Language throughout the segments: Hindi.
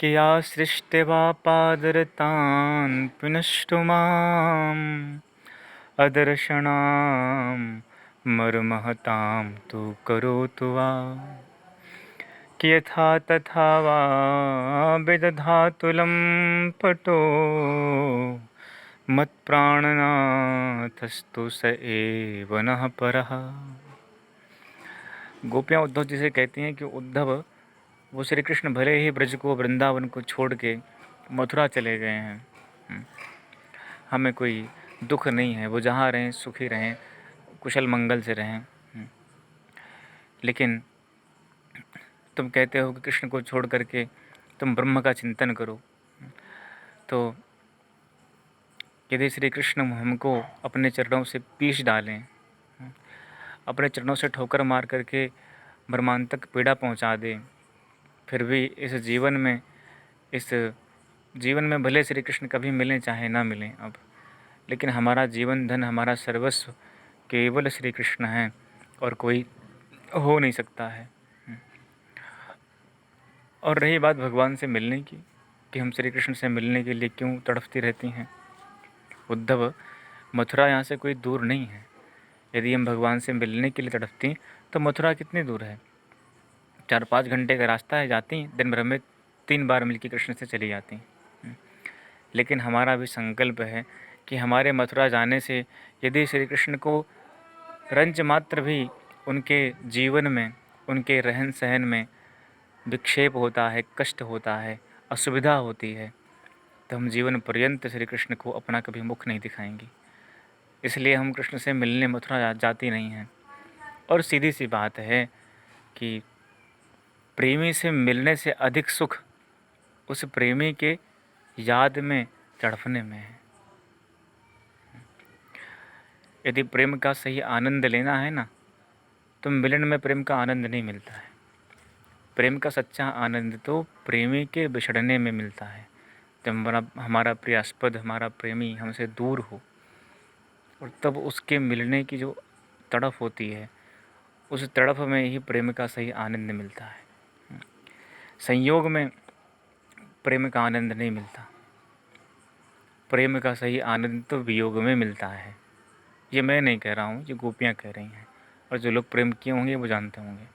किया सृष्टिवापादरतान् पुनष्टु माम् अदर्शनां मरुमहतां तु करोतु वा यथा तथा वा विदधातुलं पटो मत्प्राणनाथस्तु स एव नः परः। गोपियाँ उद्धव जी से कहती हैं कि उद्धव, वो श्री कृष्ण भले ही ब्रज को, वृंदावन को छोड़ के मथुरा चले गए हैं, हमें कोई दुख नहीं है, वो जहाँ रहें सुखी रहें, कुशल मंगल से रहें, लेकिन तुम कहते हो कि कृष्ण को छोड़ करके तुम ब्रह्म का चिंतन करो। तो यदि श्री कृष्ण हमको अपने चरणों से पीस डालें, अपने चरणों से ठोकर मार करके मर्मांतक पीड़ा पहुंचा दें, फिर भी इस जीवन में भले श्री कृष्ण कभी मिलें चाहे ना मिलें अब, लेकिन हमारा जीवन धन, हमारा सर्वस्व केवल श्री कृष्ण हैं और कोई हो नहीं सकता है। और रही बात भगवान से मिलने की, कि हम श्री कृष्ण से मिलने के लिए क्यों तड़फती रहती हैं। उद्धव, मथुरा यहाँ से कोई दूर नहीं है। यदि हम भगवान से मिलने के लिए तड़फती तो मथुरा कितनी दूर है, 4-5 घंटे का रास्ता है, जाती दिन भर में 3 बार मिलकर कृष्ण से चली जाती। लेकिन हमारा भी संकल्प है कि हमारे मथुरा जाने से यदि श्री कृष्ण को रंच मात्र भी उनके जीवन में, उनके रहन सहन में विक्षेप होता है, कष्ट होता है, असुविधा होती है, तो हम जीवन पर्यंत श्री कृष्ण को अपना कभी मुख नहीं दिखाएंगे। इसलिए हम कृष्ण से मिलने मथुरा जाती नहीं हैं। और सीधी सी बात है कि प्रेमी से मिलने से अधिक सुख उस प्रेमी के याद में तड़पने में है। यदि प्रेम का सही आनंद लेना है ना, तो मिलन में प्रेम का आनंद नहीं मिलता है। प्रेम का सच्चा आनंद तो प्रेमी के बिछड़ने में मिलता है, जब हमारा प्रियास्पद, हमारा प्रेमी हमसे दूर हो, और तब उसके मिलने की जो तड़प होती है, उस तड़प में ही प्रेम का सही आनंद मिलता है। संयोग में प्रेम का आनंद नहीं मिलता। प्रेम का सही आनंद तो वियोग में मिलता है। ये मैं नहीं कह रहा हूँ, ये गोपियाँ कह रही हैं, और जो लोग प्रेम किए होंगे वो जानते होंगे।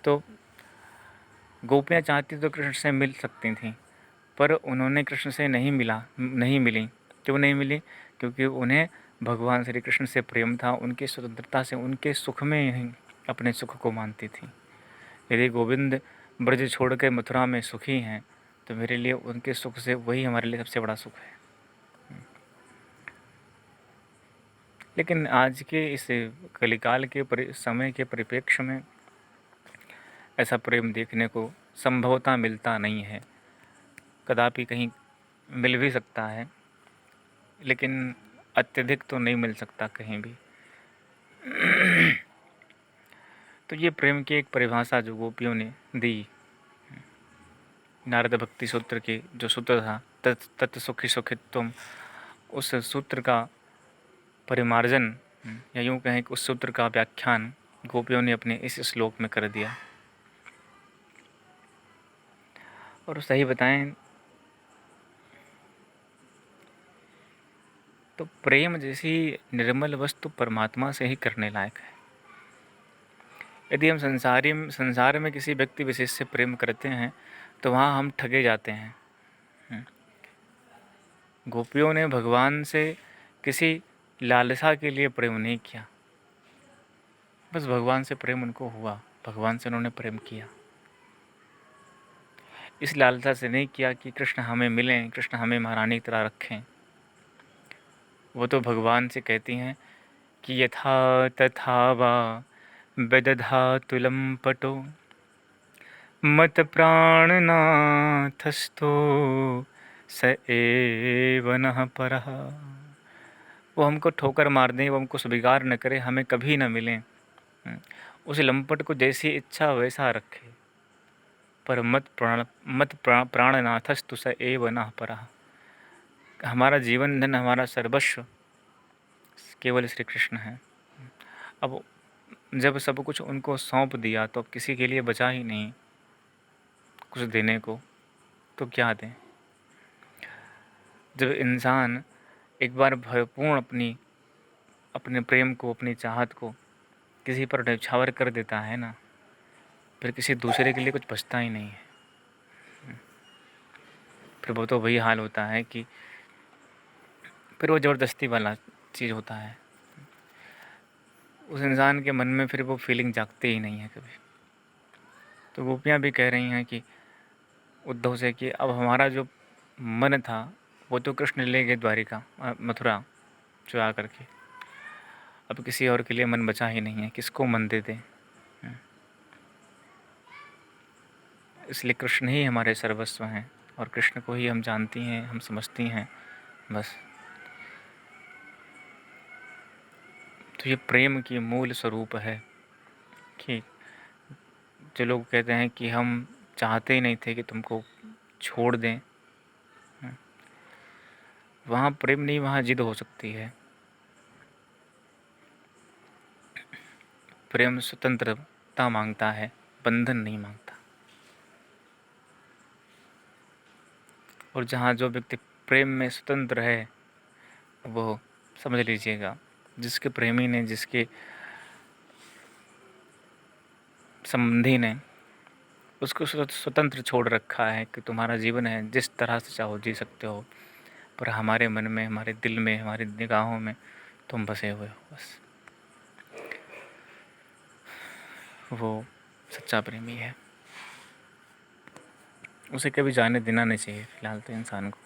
तो गोपियाँ चाहती तो कृष्ण से मिल सकती थीं, पर उन्होंने कृष्ण से नहीं मिली। क्यों नहीं मिली? क्योंकि उन्हें भगवान श्री कृष्ण से प्रेम था, उनकी स्वतंत्रता से, उनके सुख में ही अपने सुख को मानती थी। यदि गोविंद ब्रज छोड़ के मथुरा में सुखी हैं, तो मेरे लिए उनके सुख से वही हमारे लिए सबसे बड़ा सुख है। लेकिन आज के इस कलिकाल के समय के परिप्रेक्ष्य में ऐसा प्रेम देखने को संभवतः मिलता नहीं है। कदापि कहीं मिल भी सकता है, लेकिन अत्यधिक तो नहीं मिल सकता कहीं भी। तो ये प्रेम की एक परिभाषा जो गोपियों ने दी, नारद भक्ति सूत्र के जो सूत्र था, तत् सुखी सुखित्वम, उस सूत्र का परिमार्जन, या यूँ कहें कि उस सूत्र का व्याख्यान गोपियों ने अपने इस श्लोक में कर दिया। और सही बताएं तो प्रेम जैसी निर्मल वस्तु परमात्मा से ही करने लायक है। यदि हम संसार में किसी व्यक्ति विशेष से प्रेम करते हैं, तो वहाँ हम ठगे जाते हैं। गोपियों ने भगवान से किसी लालसा के लिए प्रेम नहीं किया, बस भगवान से प्रेम उनको हुआ, भगवान से उन्होंने प्रेम किया। इस लालसा से नहीं किया कि कृष्ण हमें मिलें, कृष्ण हमें महारानी की तरह रखें। वो तो भगवान से कहती हैं कि यथा तथा वा विदधातुलं पटो मत प्राणनाथस्थो स एव नः परः। वो हमको ठोकर मार दें, वो हमको स्वीकार न करें, हमें कभी न मिलें, उस लंपट को जैसी इच्छा वैसा रखे, पर मत प्राणनाथस्तु स एव नः परः। हमारा जीवन धन, हमारा सर्वस्व केवल श्री कृष्ण है। अब जब सब कुछ उनको सौंप दिया, तो अब किसी के लिए बचा ही नहीं। कुछ देने को, तो क्या दें? जब इंसान एक बार भरपूर अपने प्रेम को, अपनी चाहत को किसी पर न्यौछावर कर देता है ना, फिर किसी दूसरे के लिए कुछ बचता ही नहीं है। फिर वो तो वही हाल होता है कि फिर वो ज़बरदस्ती वाला चीज़ होता है। उस इंसान के मन में फिर वो फीलिंग जागती ही नहीं है कभी। तो गोपियाँ भी कह रही हैं कि उद्धव से कि अब हमारा जो मन था वो तो कृष्ण ले गए द्वारिका, मथुरा चुरा करके। अब किसी और के लिए मन बचा ही नहीं है, किसको मन दे दें। इसलिए कृष्ण ही हमारे सर्वस्व हैं और कृष्ण को ही हम जानती हैं, हम समझती हैं बस। तो ये प्रेम की मूल स्वरूप है कि जो लोग कहते हैं कि हम चाहते ही नहीं थे कि तुमको छोड़ दें, वहाँ प्रेम नहीं, वहाँ जिद हो सकती है। प्रेम स्वतंत्रता मांगता है, बंधन नहीं मांगता। और जहाँ जो व्यक्ति प्रेम में स्वतंत्र है, वो समझ लीजिएगा जिसके प्रेमी ने, जिसके संबंधी ने उसको स्वतंत्र छोड़ रखा है कि तुम्हारा जीवन है, जिस तरह से चाहो जी सकते हो, पर हमारे मन में, हमारे दिल में, हमारी निगाहों में तुम बसे हुए हो बस। वो सच्चा प्रेमी है। उसे कभी जाने देना नहीं चाहिए फिलहाल तो इंसान को।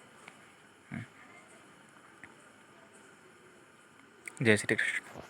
जय श्री कृष्ण।